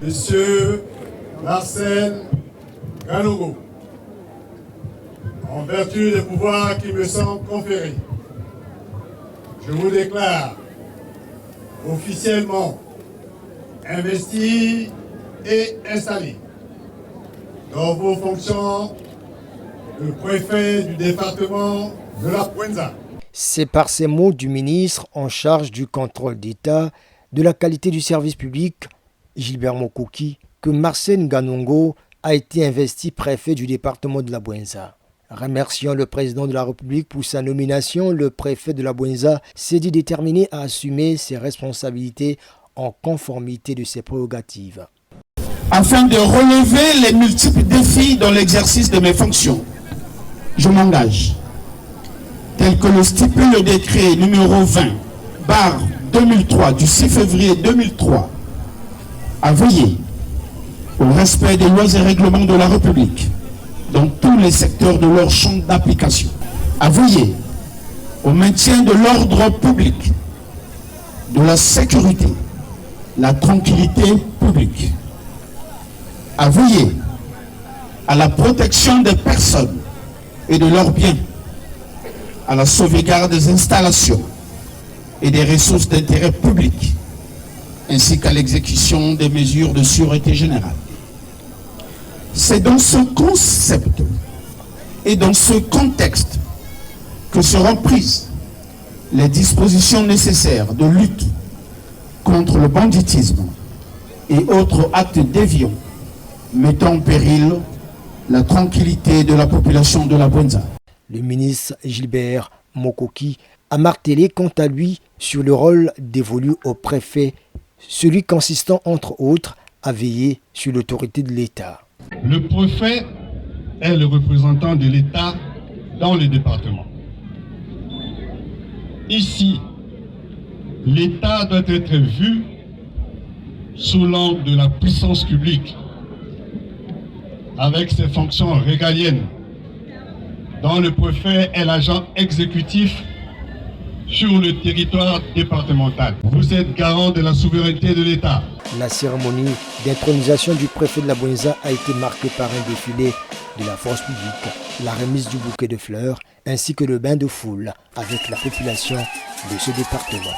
Monsieur Marcel Ganongo, en vertu des pouvoirs qui me sont conférés, je vous déclare officiellement investi et installé dans vos fonctions de préfet du département de la Bouenza. C'est par ces mots du ministre en charge du contrôle d'État de la qualité du service public, Gilbert Mokoki, que Marcel Ganongo a été investi préfet du département de la Bouenza. Remerciant le président de la République pour sa nomination, le préfet de la Bouenza s'est dit déterminé à assumer ses responsabilités en conformité de ses prérogatives. Afin de relever les multiples défis dans l'exercice de mes fonctions, je m'engage, tel que le stipule le décret numéro 20/2003 du 6 février 2003, à veiller au respect des lois et règlements de la République dans tous les secteurs de leur champ d'application, à veiller au maintien de l'ordre public, de la sécurité, la tranquillité publique, à veiller à la protection des personnes et de leurs biens, à la sauvegarde des installations et des ressources d'intérêt public, ainsi qu'à l'exécution des mesures de sûreté générale. C'est dans ce concept et dans ce contexte que seront prises les dispositions nécessaires de lutte contre le banditisme et autres actes déviants mettant en péril la tranquillité de la population de la Bouenza. Le ministre Gilbert Mokoki a martelé quant à lui sur le rôle dévolu au préfet, celui consistant entre autres à veiller sur l'autorité de l'État. Le préfet est le représentant de l'État dans le département. Ici, l'État doit être vu sous l'angle de la puissance publique, avec ses fonctions régaliennes, dont le préfet est l'agent exécutif sur le territoire départemental. Vous êtes garant de la souveraineté de l'État. La cérémonie d'intronisation du préfet de la Bouenza a été marquée par un défilé de la force publique, la remise du bouquet de fleurs ainsi que le bain de foule avec la population de ce département.